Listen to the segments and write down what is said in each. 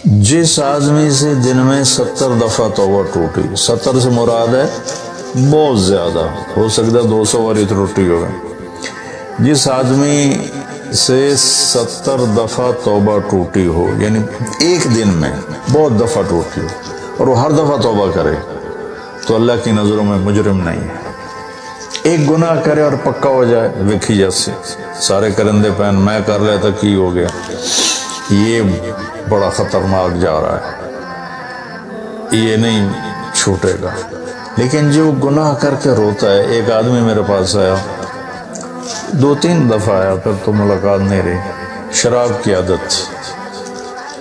جس آدمی سے دن میں 70 دفعہ توبہ ٹوٹی، 70 سے مراد ہے بہت زیادہ، ہو سکتا ہے 200 بار ٹوٹی ہوگا، جس آدمی سے 70 دفعہ توبہ ٹوٹی ہو، یعنی ایک دن میں بہت دفعہ ٹوٹی ہو اور وہ ہر دفعہ توبہ کرے، تو اللہ کی نظروں میں مجرم نہیں ہے۔ ایک گناہ کرے اور پکا ہو جائے، وکھی جیسے سارے کرندے پہن میں کر رہا تھا کی ہو گیا، یہ بڑا خطرناک جا رہا ہے، یہ نہیں چھوٹے گا۔ لیکن جو گناہ کر کے روتا ہے، ایک آدمی میرے پاس آیا، 2-3 دفعہ آیا، پھر تو ملاقات نہیں رہی، شراب کی عادت تھی،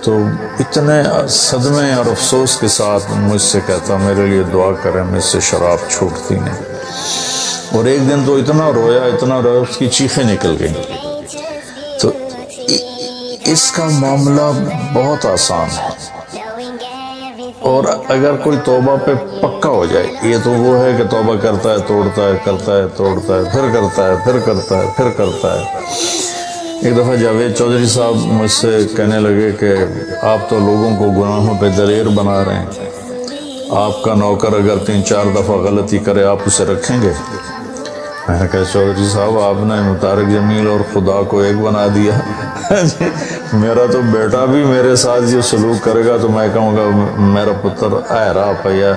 تو اتنے صدمے اور افسوس کے ساتھ مجھ سے کہتا میرے لیے دعا کریں، مجھ سے شراب چھوٹتی نہیں۔ اور ایک دن تو اتنا رویا اس کی چیخیں نکل گئیں۔ تو اس کا معاملہ بہت آسان ہے، اور اگر کوئی توبہ پہ پکا ہو جائے، یہ تو وہ ہے کہ توبہ کرتا ہے توڑتا ہے، کرتا ہے توڑتا ہے، پھر کرتا ہے، پھر کرتا ہے، پھر کرتا ہے۔ ایک دفعہ جاوید چودھری صاحب مجھ سے کہنے لگے کہ آپ تو لوگوں کو گناہوں پہ دلیر بنا رہے ہیں، آپ کا نوکر اگر 3-4 دفعہ غلطی کرے آپ اسے رکھیں گے؟ میں نے کہا چودھری صاحب آپ نے طارق جمیل اور خدا کو ایک بنا دیا، میرا تو بیٹا بھی میرے ساتھ یہ سلوک کرے گا تو میں کہوں گا میرا پتر اے راہ پیا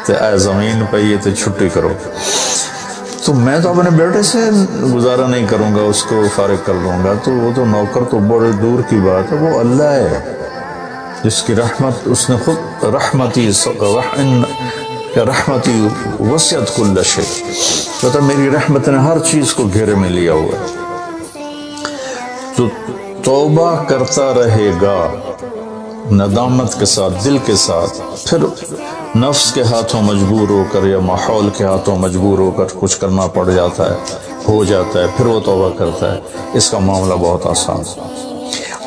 تے اے زمین پئی تے چھٹی کرو۔ تو میں تو اپنے بیٹے سے گزارا نہیں کروں گا، اس کو فارغ کر دوں گا، تو وہ تو نوکر تو بڑے دور کی بات ہے، وہ اللہ ہے جس کی رحمت، اس نے خود رحمتی وسعت کل شیء، کہتا میری رحمت نے ہر چیز کو گھیرے میں لیا ہوا ہے۔ تو توبہ کرتا رہے گا ندامت کے ساتھ، دل کے ساتھ، پھر نفس کے ہاتھوں مجبور ہو کر یا ماحول کے ہاتھوں مجبور ہو کر کچھ کرنا پڑ جاتا ہے، ہو جاتا ہے، پھر وہ توبہ کرتا ہے۔ اس کا معاملہ بہت آسان ہے۔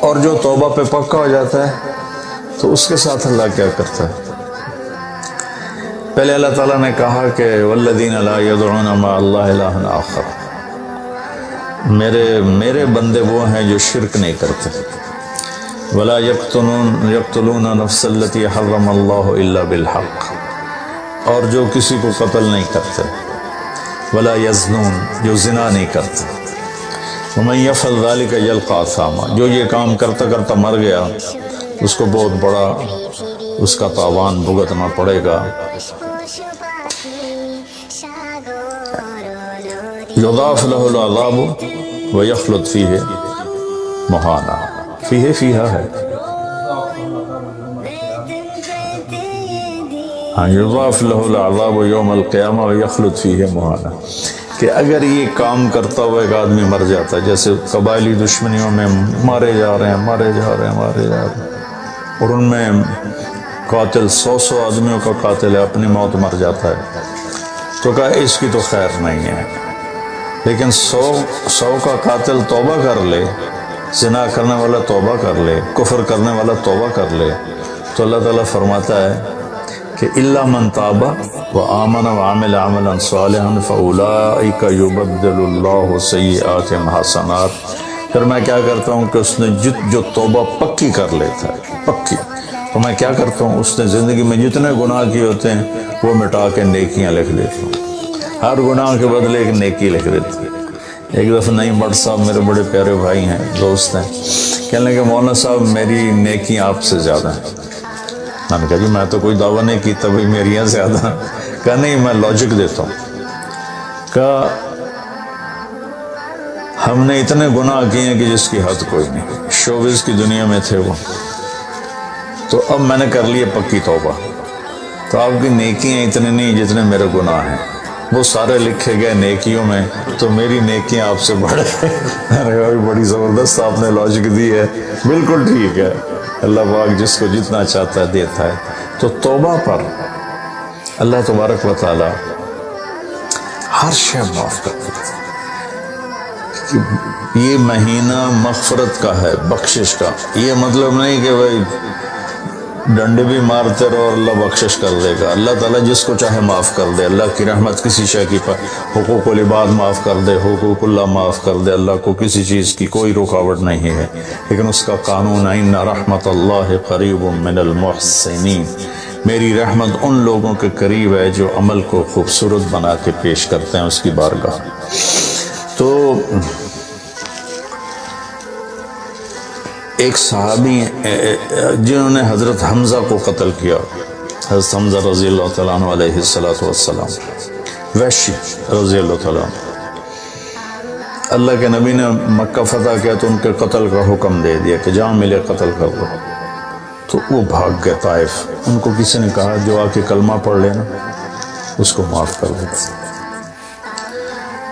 اور جو توبہ پہ پکا ہو جاتا ہے تو اس کے ساتھ اللہ کیا کرتا ہے؟ پہلے اللہ تعالیٰ نے کہا کہ والذین لا یدعون مع اللہ الہ آخر، میرے بندے وہ ہیں جو شرک نہیں کرتے، ولا یقتلون نفس التی حرم اللہ الا بالحق، اور جو کسی کو قتل نہیں کرتے، ولا یزنون، جو زنا نہیں کرتے، ومن یفعل ذلک یلقى اثاما، جو یہ کام کرتا کرتا مر گیا اس کو بہت بڑا اس کا تاوان بھگتنا پڑے گا۔ یضاعف له العذاب ویخلد فیہ مہانا، فیہا ہے، یضاعف له العذاب یوم القیامہ ویخلد فیہ مہانا، کہ اگر یہ کام کرتا ہوا ایک آدمی مر جاتا ہے، جیسے قبائلی دشمنیوں میں مارے جا رہے ہیں، اور ان میں قاتل 100 آدمیوں کا قاتل ہے، اپنی موت مر جاتا ہے، تو کہا اس کی تو خیر نہیں ہے۔ لیکن 100 کا قاتل توبہ کر لے، زنا کرنے والا توبہ کر لے، کفر کرنے والا توبہ کر لے، تو اللہ تعالیٰ فرماتا ہے کہ الا من تاب وآمن وعمل عملا صالحا فاولئک یبدل اللہ سیئاتہم حسنات۔ پھر میں کیا کرتا ہوں کہ اس نے جو توبہ پکی کر لیتا ہے، پکی، تو میں کیا کرتا ہوں اس نے زندگی میں جتنے گناہ کیے ہوتے ہیں وہ مٹا کے نیکیاں لکھ دیتا ہوں، ہر گناہ کے بدلے ایک نیکی لکھ دیتا ہوں۔ ایک دفعہ نعیم بٹ صاحب میرے بڑے پیارے بھائی ہیں، دوست ہیں، کہنے لگے مولانا صاحب میری نیکی آپ سے زیادہ ہیں۔ میں نے کہا جی میں تو کوئی دعویٰ نہیں کی تبھی میریاں زیادہ ہیں۔ کہا نہیں میں لاجک دیتا ہوں، کہا ہم نے اتنے گناہ کیے ہیں کہ جس کی حد کوئی نہیں، شوبز کی دنیا میں تھے وہ، تو اب میں نے کر لیے پکی توبہ، تو آپ کی نیکیاں اتنے نہیں جتنے میرے گناہ ہیں، وہ سارے لکھے گئے نیکیوں میں، تو میری نیکیاں آپ سے بڑھ گئے۔ بڑی زبردست آپ نے لاجک دی ہے، بالکل ٹھیک ہے، اللہ پاک جس کو جتنا چاہتا ہے دیتا ہے۔ تو توبہ پر اللہ تبارک و تعالی ہر شے معاف کر دیتا ہے۔ یہ مہینہ مغفرت کا ہے، بخشش کا، یہ مطلب نہیں کہ بھائی ڈنڈے بھی مارتے رہو اور اللہ بخشش کر دے گا. اللہ تعالیٰ جس کو چاہے معاف کر دے. اللہ کی رحمت کسی شے کی حقوق العباد معاف کر دے, حقوق اللہ معاف کر دے. اللہ کو کسی چیز کی کوئی رکاوٹ نہیں ہے, لیکن اس کا قانون ہے ان رحمت اللہ قریب من المحسنین. میری رحمت ان لوگوں کے قریب ہے جو عمل کو خوبصورت بنا کے پیش کرتے ہیں اس کی بارگاہ. تو ایک صحابی جنہوں نے حضرت حمزہ کو قتل کیا, حضرت حمزہ رضی اللہ تعالیٰ عنہ علیہ السلام, وحشی رضی اللہ تعالیٰ عنہ, اللہ کے نبی نے مکہ فتح کیا تو ان کے قتل کا حکم دے دیا کہ جہاں ملے قتل کر دو. تو وہ بھاگ گئے طائف. ان کو کسی نے کہا جو آ کے کلمہ پڑھ لینا اس کو معاف کر دیتے,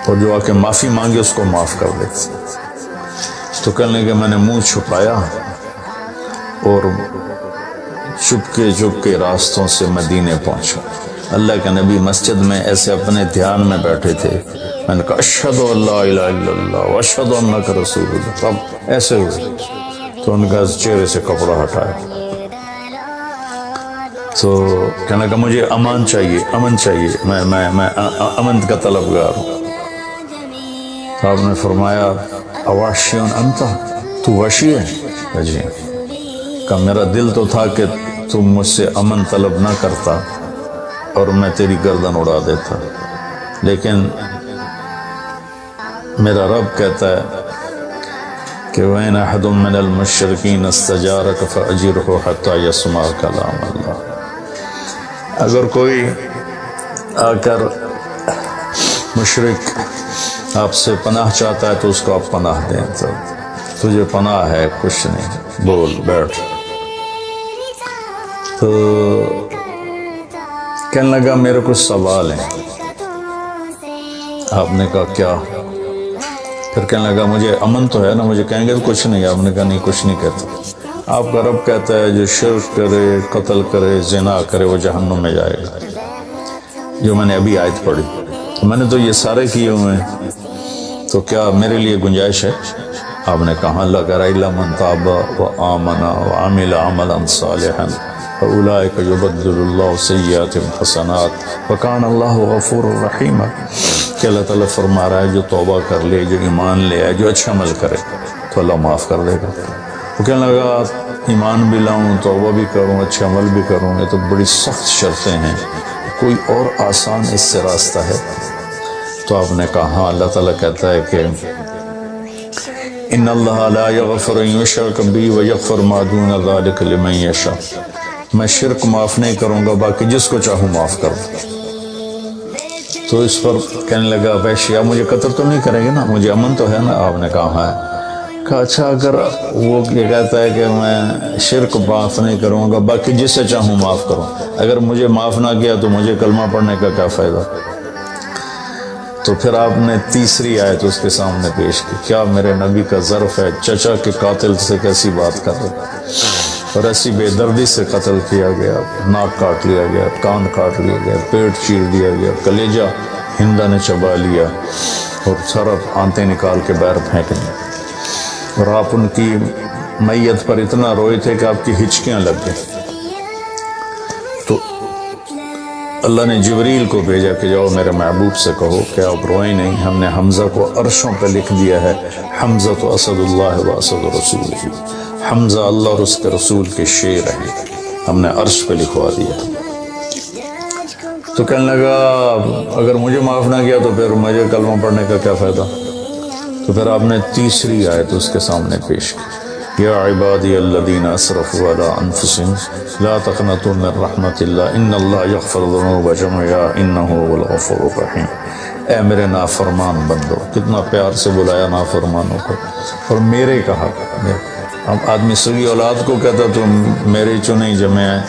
اور جو آ کے معافی مانگے اس کو معاف کر دیتے. تو کہنے کہ میں نے منہ چھپایا اور چپ کے راستوں سے مدینے پہنچا. اللہ کے نبی مسجد میں ایسے اپنے دھیان میں بیٹھے تھے. میں نے کہا اشہد ان لا الہ الا اللہ واشہد انک رسول اللہ. تب ایسے ہوئے تو ان کا چہرے سے کپڑا ہٹایا. تو کہنے کہ مجھے امان چاہیے, امن چاہیے, میں امن کا طلبگار ہوں. تو آپ نے فرمایا اواشیون انتا, تو وحشی ہے؟ جی. کہ میرا دل تو تھا کہ تم مجھ سے امن طلب نہ کرتا اور میں تیری گردن اڑا دیتا, لیکن میرا رب کہتا ہے کہ وَإِنْ أَحَدٌ مِّنَ الْمُشْرِكِينَ اسْتَجَارَكَ فَأَجِرْهُ حَتَّى يَسْمَعَ كَلَامَ اللَّهِ. اگر کوئی آ کر مشرک آپ سے پناہ چاہتا ہے تو اس کو آپ پناہ دیں. تو تجھے پناہ ہے, کچھ نہیں, بول بیٹھ. تو کہنے لگا میرے کچھ سوال ہیں. آپ نے کہا کیا؟ پھر کہنے لگا مجھے امن تو ہے نا, مجھے کہیں گے کچھ نہیں. آپ نے کہا نہیں کچھ نہیں کہتا. آپ کا رب کہتا ہے جو شرک کرے, قتل کرے, زنا کرے وہ جہنم میں جائے گا, جو میں نے ابھی آیت پڑھی. میں نے تو یہ سارے کیے ہوئے ہیں, تو کیا میرے لیے گنجائش ہے؟ آپ نے کہا لَغَيْرَ إِلَّا مَنْ تَابَ وَآمَنَ وَعَمِلَ عَمَلًا صَالِحًا فَأُولَٰئِكَ يُبَدِّلُ اللَّهُ سَيِّئَاتِهِمْ حَسَنَاتٍ وَكَانَ اللَّهُ غَفُورًا رَحِيمًا. کہ اللہ تعالیٰ فرما رہا ہے جو توبہ کر لے, جو ایمان لے آئے, جو اچھا عمل کرے تو اللہ معاف کر دے گا. وہ کہنے لگا ایمان بھی لاؤں, توبہ بھی کروں, اچھا عمل بھی کروں, یہ تو بڑی سخت شرطیں ہیں, کوئی اور آسان اس سے راستہ ہے؟ تو آپ نے کہا ہاں. اللہ تعالیٰ کہتا ہے کہ ان اللہ لا یغفر ان یشرک بی ویغفر ما دون ذلک لمن یشاء. میں شرک معاف نہیں کروں گا, باقی جس کو چاہوں معاف کروں. تو اس پر کہنے لگا وحشی آپ مجھے قتل تو نہیں کریں گے نا, مجھے امن تو ہے نا؟ آپ نے کہا ہے. کہا اچھا اگر وہ یہ کہتا ہے کہ میں شرک معاف نہیں کروں گا, باقی جس سے چاہوں معاف کروں, اگر مجھے معاف نہ کیا تو مجھے کلمہ پڑھنے کا کیا فائدہ؟ تو پھر آپ نے تیسری آیت اس کے سامنے پیش کی. کیا میرے نبی کا ظرف ہے چچا کے قاتل سے کیسی بات کر رہے, اور ایسی بے دردی سے قتل کیا گیا, ناک کاٹ لیا گیا, کان کاٹ لیا گیا, پیٹ چیر دیا گیا, کلیجہ ہندا نے چبا لیا اور سارا آنتیں نکال کے باہر پھینک دیں, اور آپ ان کی میت پر اتنا روئے تھے کہ آپ کی ہچکیاں لگ گئیں. تو اللہ نے جبریل کو بھیجا کہ جاؤ میرے محبوب سے کہو کہ آپ روئیں نہیں, ہم نے حمزہ کو عرشوں پہ لکھ دیا ہے, حمزہ تو اسد اللہ و اسد رسول. حمزہ اللہ اور اس کے رسول کے شیر ہیں, ہم نے عرش پہ لکھوا دیا. تو کہنے لگا اگر مجھے معاف نہ کیا تو پھر مجھے کلمہ پڑھنے کا کیا فائدہ؟ تو پھر آپ نے تیسری آیت اس کے سامنے پیش کی. یا عبادی الذین اسرفوا علی انفسهم لا تقنطوا من رحمت اللہ ان اللہ یغفر الذنوب جميعا انہ هو الغفور الرحیم. اے میرے نافرمان بندو, کتنا پیار سے بلایا نافرمانوں کو, اور میرے کہا. اب آدمی سگی اولاد کو کہتا تو میرے چنے جمع ہیں,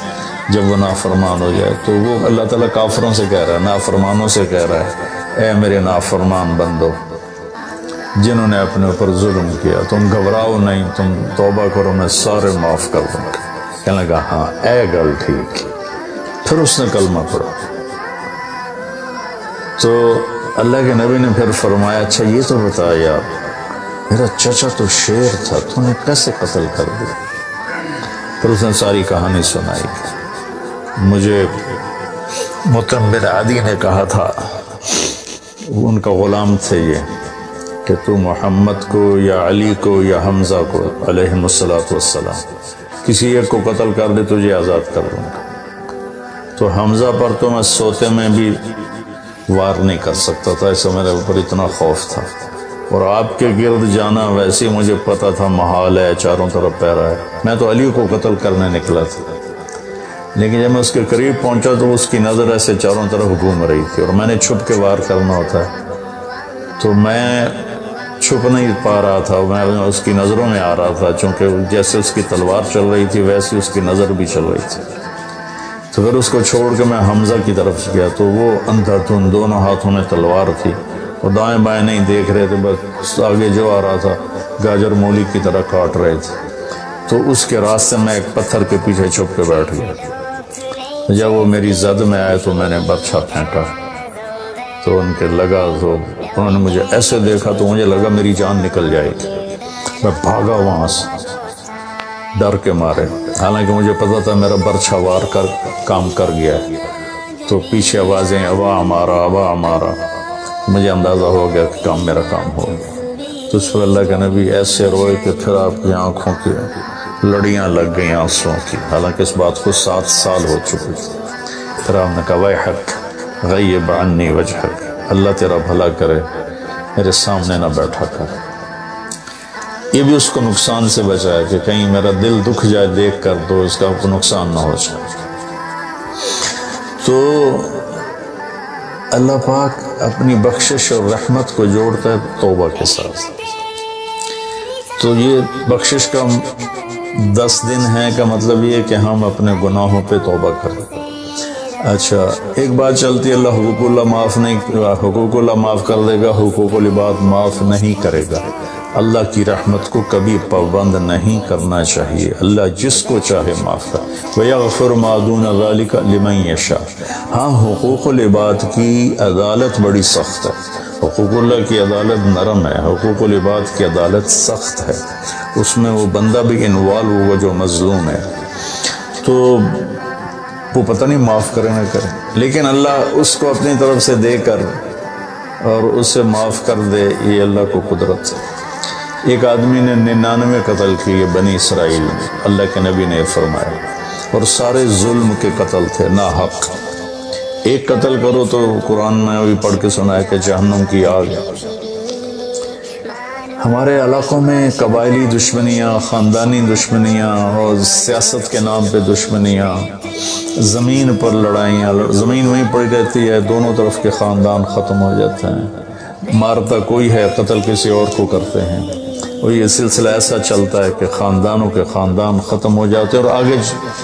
جب وہ نافرمان ہو جائے تو وہ اللہ تعالیٰ کافروں سے کہہ رہا ہے, نافرمانوں سے کہہ رہا ہے اے میرے نافرمان بندو جنہوں نے اپنے اوپر ظلم کیا, تم گھبراؤ نہیں, تم توبہ کرو, میں سارے معاف کر دوں گا. کہنے لگا ہاں اے گل ٹھیک. پھر اس نے کلمہ پڑھا. تو اللہ کے نبی نے پھر فرمایا اچھا یہ تو بتا یار, میرا چچا تو شیر تھا, تو نے کیسے قتل کر دیا؟ پھر اس نے ساری کہانی سنائی. مجھے مطعم بن عدی نے کہا تھا، ان کا غلام تھے یہ، کہ تو محمد کو یا علی کو یا حمزہ کو علیہم السلام کسی ایک کو قتل کر دے تجھے آزاد کر دوں گا. تو حمزہ پر تو میں سوتے میں بھی وار نہیں کر سکتا تھا، اس سے میرے اوپر اتنا خوف تھا، اور آپ کے گرد جانا ویسے مجھے پتا تھا محال ہے، چاروں طرف پہرا ہے. میں تو علی کو قتل کرنے نکلا تھا، لیکن جب میں اس کے قریب پہنچا تو اس کی نظر ایسے چاروں طرف گھوم رہی تھی، اور میں نے چھپ کے وار کرنا ہوتا ہے تو میں چھپ نہیں پا رہا تھا، میں اس کی نظروں میں آ رہا تھا، چونکہ جیسے اس کی تلوار چل رہی تھی ویسے اس کی نظر بھی چل رہی تھی. تو پھر اس کو چھوڑ کے میں حمزہ کی طرف گیا تو وہ اندھا دھند، دونوں ہاتھوں میں تلوار تھی، اور دائیں بائیں نہیں دیکھ رہے تھے، بس آگے جو آ رہا تھا گاجر مولی کی طرح کاٹ رہے تھے. تو اس کے راستے میں ایک پتھر کے پیچھے چھپ کے بیٹھ گیا. جب وہ میری زد میں آئے تو میں نے برچھا پھینکا، تو ان کے لگا، تو انہوں نے مجھے ایسے دیکھا تو مجھے لگا میری جان نکل جائے گی. میں بھاگا وہاں سے ڈر کے مارے، حالانکہ مجھے پتا تھا میرا برچھا وار کر کام کر گیا ہے. تو پیچھے آوازیں ابا ہمارا ابا ہمارا، مجھے اندازہ ہو گیا کہ میرا کام ہو گیا. تو اس پر اللہ کے نبی ایسے روئے کہ پھر آپ کی آنکھوں کی لڑیاں لگ گئیں آنسوؤں کی، حالانکہ اس بات کو 7 سال ہو چکے تھے. پھر آپ نے کہا ویحک غیب عنی وجہک، اللہ تیرا بھلا کرے میرے سامنے نہ بیٹھا کر. یہ بھی اس کو نقصان سے بچایا کہ کہیں میرا دل دکھ جائے دیکھ کر تو اس کا نقصان نہ ہو جائے. تو اللہ پاک اپنی بخشش اور رحمت کو جوڑتا ہے توبہ کے ساتھ. تو یہ بخشش کا 10 دن ہے کا مطلب یہ کہ ہم اپنے گناہوں پہ توبہ کریں. اچھا، ایک بات چلتی ہے، اللہ حقوق اللہ معاف کر دے گا، حقوق العباد معاف نہیں کرے گا. اللہ کی رحمت کو کبھی پابند نہیں کرنا چاہیے، اللہ جس کو چاہے معاف کر. وَيَغْفِرُ مَا دُونَ ذَلِكَ لِمَن يَشَاءُ. ہاں، حقوق العباد کی عدالت بڑی سخت ہے. حقوق اللہ کی عدالت نرم ہے، حقوق العباد کی عدالت سخت ہے. اس میں وہ بندہ بھی انوالو ہوگا جو مظلوم ہے، تو وہ پتہ نہیں معاف کرے نہ کرے، لیکن اللہ اس کو اپنی طرف سے دے کر اور اسے معاف کر دے، یہ اللہ کو قدرت ہے. ایک آدمی نے 99 قتل کیے بنی اسرائیل میں، اللہ کے نبی نے فرمایا، اور سارے ظلم کے قتل تھے، ناحق. ایک قتل کرو تو قرآن میں بھی پڑھ کے سنا ہے کہ جہنم کی آگ. ہمارے علاقوں میں قبائلی دشمنیاں، خاندانی دشمنیاں اور سیاست کے نام پہ دشمنیاں، زمین پر لڑائیاں، زمین وہیں پڑی رہتی ہے، دونوں طرف کے خاندان ختم ہو جاتے ہیں. مارتا کوئی ہے، قتل کسی اور کو کرتے ہیں، اور یہ سلسلہ ایسا چلتا ہے کہ خاندانوں کے خاندان ختم ہو جاتے ہیں، اور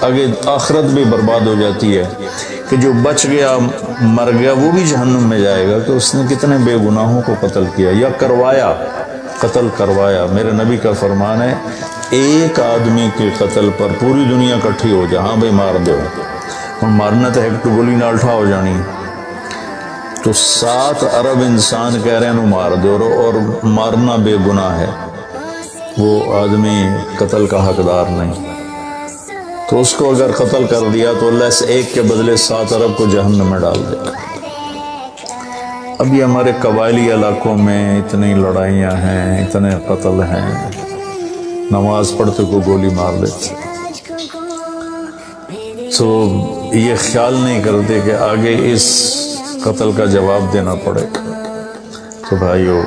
آگے آخرت بھی برباد ہو جاتی ہے کہ جو بچ گیا مر گیا وہ بھی جہنم میں جائے گا کہ اس نے کتنے بے گناہوں کو قتل کیا یا کروایا، قتل کروایا. میرے نبی کا فرمان ہے، ایک آدمی کے قتل پر پوری دنیا کٹھی ہو جائے، ہاں بھائی مار دو، اور مارنا تو ایک گولی نہ اٹھا ہو جانی، تو 7 ارب انسان کہہ رہے ہیں مار دو، اور مارنا بے گناہ ہے، وہ آدمی قتل کا حقدار نہیں. تو اس کو اگر قتل کر دیا تو اللہ اس ایک کے بدلے 7 ارب کو جہنم میں ڈال دے گا. ابھی ہمارے قبائلی علاقوں میں اتنی لڑائیاں ہیں، اتنے قتل ہیں، نماز پڑھتے کو گولی مار دیتے. تو یہ خیال نہیں کرتے کہ آگے اس قتل کا جواب دینا پڑے. تو بھائیو،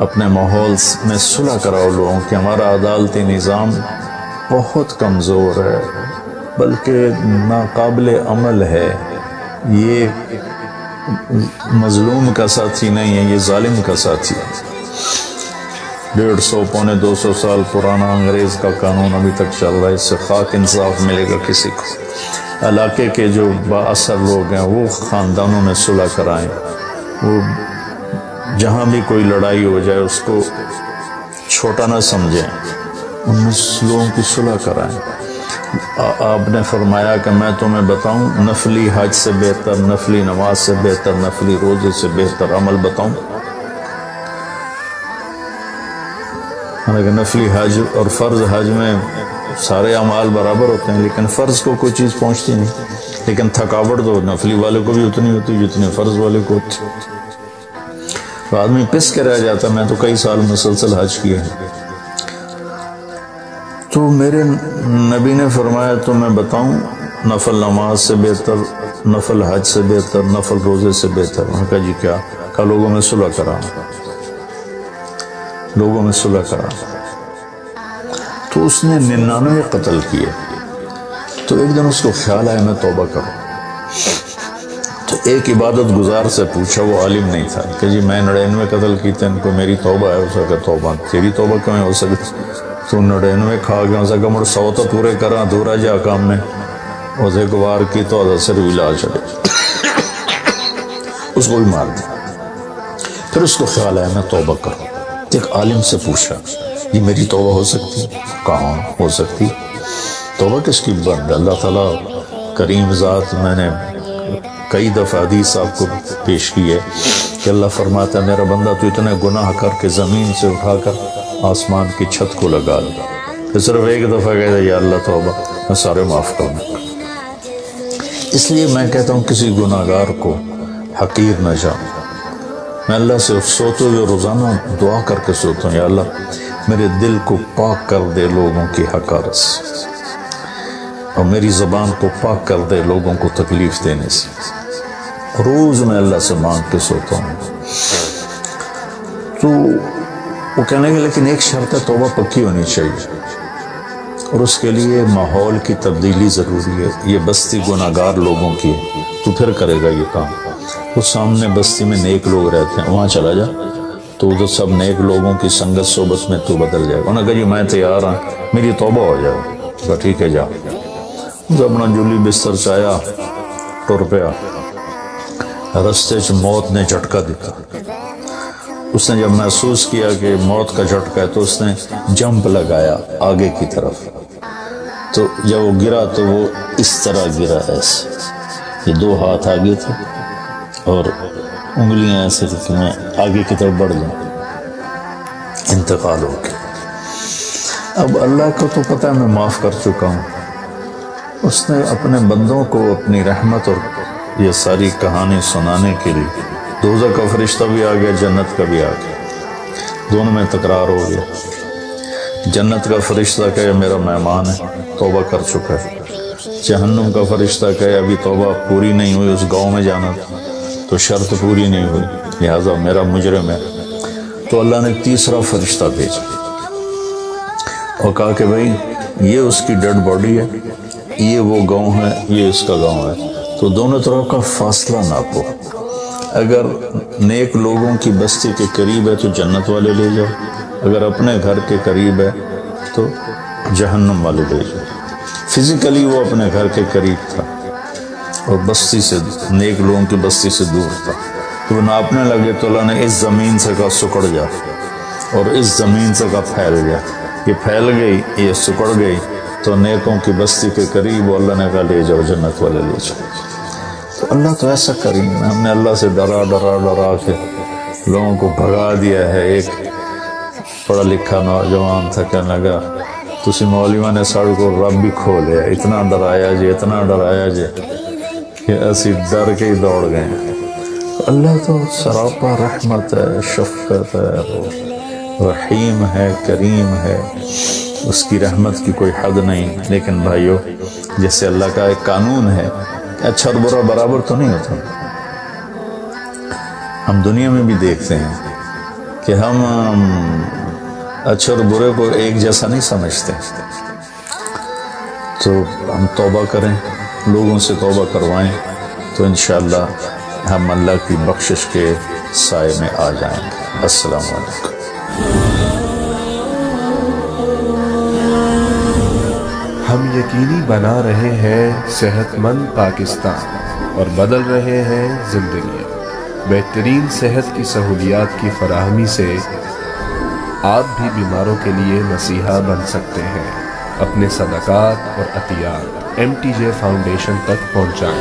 اپنے ماحول میں صلح کراؤ لوگوں کہ ہمارا عدالتی نظام بہت کمزور ہے، بلکہ ناقابل عمل ہے. یہ مظلوم کا ساتھی نہیں ہے، یہ ظالم کا ساتھی ہے. 150 پونے 200 سال پرانا انگریز کا قانون ابھی تک چل رہا ہے، اس سے خاک انصاف ملے گا کسی کو. علاقے کے جو با اثر لوگ ہیں وہ خاندانوں میں صلح کرائیں، وہ جہاں بھی کوئی لڑائی ہو جائے اس کو چھوٹا نہ سمجھیں، ان لوگوں کی صلح کرائیں. آپ نے فرمایا کہ میں تمہیں بتاؤں نفلی حج سے بہتر، نفلی نماز سے بہتر، نفلی روزے سے بہتر عمل بتاؤں؟ حالانکہ نفلی حج اور فرض حج میں سارے اعمال برابر ہوتے ہیں، لیکن فرض کو کوئی چیز پہنچتی نہیں، لیکن تھکاوٹ تو نفلی والے کو بھی اتنی ہوتی جتنی فرض والے کو ہوتی۔ تو آدمی پس کے رہ جاتا۔ میں تو کئی سال مسلسل حج کیے ہیں، تو میرے نبی نے فرمایا تو میں بتاؤں نفل نماز سے بہتر، نفل حج سے بہتر، نفل روزے سے بہتر؟ انہوں نے کہا جی کیا؟ کہا لوگوں میں صلح کرا، لوگوں میں صلح کرا۔ تو اس نے 99 قتل کیے۔ تو ایک دن اس کو خیال آیا میں توبہ کروں۔ تو ایک عبادت گزار سے پوچھا، وہ عالم نہیں تھا، کہ جی میں 99 قتل کیتے ان کو میری توبہ ہے؟ اس کا توبہ تیری توبہ کیوں ہو سکتی؟ تو 99 کھا گیا، اس کا مڑ 100 تو پورے کرا دورا جا کام میں، اسے ایک وار کی تو اثر ویلا چڑے، اس کو بھی مار دیا۔ پھر اس کو خیال آیا میں توبہ کروں۔ ایک عالم سے پوچھا یہ میری توبہ ہو سکتی؟ کہاں ہو سکتی؟ توبہ کس کی بند؟ اللہ تعالیٰ کریم ذات، میں نے کئی دفعہ حدیث آپ کو پیش کی ہے کہ اللہ فرماتا ہے میرا بندہ تو اتنے گناہ کر کے زمین سے اٹھا کر آسمان کی چھت کو لگا دے، پھر صرف ایک دفعہ کہتا ہے یا اللہ توبہ، میں سارے معاف کروں۔ اس لیے میں کہتا ہوں کسی گناہگار کو حقیر نہ جاؤں۔ میں اللہ سے سوتے ہوئے روزانہ دعا کر کے سوتا ہوں، یا اللہ میرے دل کو پاک کر دے لوگوں کی حقارت سے، اور میری زبان کو پاک کر دے لوگوں کو تکلیف دینے سے۔ روز میں اللہ سے مانگ کے سوتا ہوں۔ تو وہ کہنے گے لیکن ایک شرط ہے، توبہ پکی ہونی چاہیے، اور اس کے لیے ماحول کی تبدیلی ضروری ہے۔ یہ بستی گناہ گار لوگوں کی ہے، تو پھر کرے گا یہ کام؟ وہ سامنے بستی میں نیک لوگ رہتے ہیں، وہاں چلا جا تو ادھر سب نیک لوگوں کی سنگت صحبت میں تو بدل جائے گا۔ انہوں نے کہا جی میں تیار ہوں، میری توبہ ہو جائے گا۔ کہا ٹھیک ہے جا۔ اپنا جولی بستر چایا، ٹر پیا۔ رستے چ موت نے جھٹکا دیتا۔ اس نے جب محسوس کیا کہ موت کا جھٹکا ہے تو اس نے جمپ لگایا آگے کی طرف۔ تو جب وہ گرا تو وہ اس طرح گرا، ایسے، یہ 2 ہاتھ آگے تھے اور انگلیاں ایسے تھیں کہ میں آگے کی طرف بڑھ جاؤں، انتقال ہو گیا۔ اب اللہ کو تو پتہ ہے میں معاف کر چکا ہوں، اس نے اپنے بندوں کو اپنی رحمت اور یہ ساری کہانی سنانے کے لیے دوزخ کا فرشتہ بھی آ گیا، جنت کا بھی آ گیا، دونوں میں تکرار ہو گیا۔ جنت کا فرشتہ کہے میرا مہمان ہے، توبہ کر چکا ہے۔ جہنم کا فرشتہ کہے ابھی توبہ پوری نہیں ہوئی، اس گاؤں میں جانا تھا تو شرط پوری نہیں ہوئی، لہذا میرا مجرم ہے۔ تو اللہ نے تیسرا فرشتہ بھیجا اور کہا کہ بھائی یہ اس کی ڈیڈ باڈی ہے، یہ وہ گاؤں ہے، یہ اس کا گاؤں ہے، تو دونوں طرف کا فاصلہ ناپو۔ اگر نیک لوگوں کی بستی کے قریب ہے تو جنت والے لے جاؤ، اگر اپنے گھر کے قریب ہے تو جہنم والے لے جاؤ۔ فزیکلی وہ اپنے گھر کے قریب تھا اور بستی سے، نیک لوگوں کی بستی سے دور تھا، تو وہ ناپنے لگے تو اللہ نے اس زمین سے کہا سکڑ جا، اور اس زمین سے کہا پھیل جا۔ یہ پھیل گئی، یہ سکڑ گئی تو نیکوں کی بستی کے قریب، اللہ نے کہا لے جاؤ، جنت والے لے جاؤ۔ تو اللہ تو ایسا کریم ہے، ہم نے اللہ سے ڈرا کے لوگوں کو بھگا دیا ہے۔ ایک پڑھا لکھا نوجوان تھا، کہنے لگا تسی مولویوں نے ساڑھے کو رب بھی کھو لیا، اتنا ڈرایا جے کہ اسی ڈر کے ہی دوڑ گئے۔ اللہ تو سراپا رحمت ہے، شفقت ہے، رحیم ہے، کریم ہے، اس کی رحمت کی کوئی حد نہیں۔ لیکن بھائیو، جیسے اللہ کا ایک قانون ہے کہ اچھا اور برا برابر تو نہیں ہوتا۔ ہم دنیا میں بھی دیکھتے ہیں کہ ہم اچھے اور برے کو ایک جیسا نہیں سمجھتے، تو ہم توبہ کریں، لوگوں سے توبہ کروائیں، تو انشاءاللہ ہم اللہ کی بخشش کے سائے میں آ جائیں گے۔ السلام علیکم۔ ہم یقینی بنا رہے ہیں صحت مند پاکستان اور بدل رہے ہیں زندگیاں۔ بہترین صحت کی سہولیات کی فراہمی سے آپ بھی بیماروں کے لیے مسیحا بن سکتے ہیں۔ اپنے صدقات اور عطیات MTJ فاؤنڈیشن تک پہنچائیں۔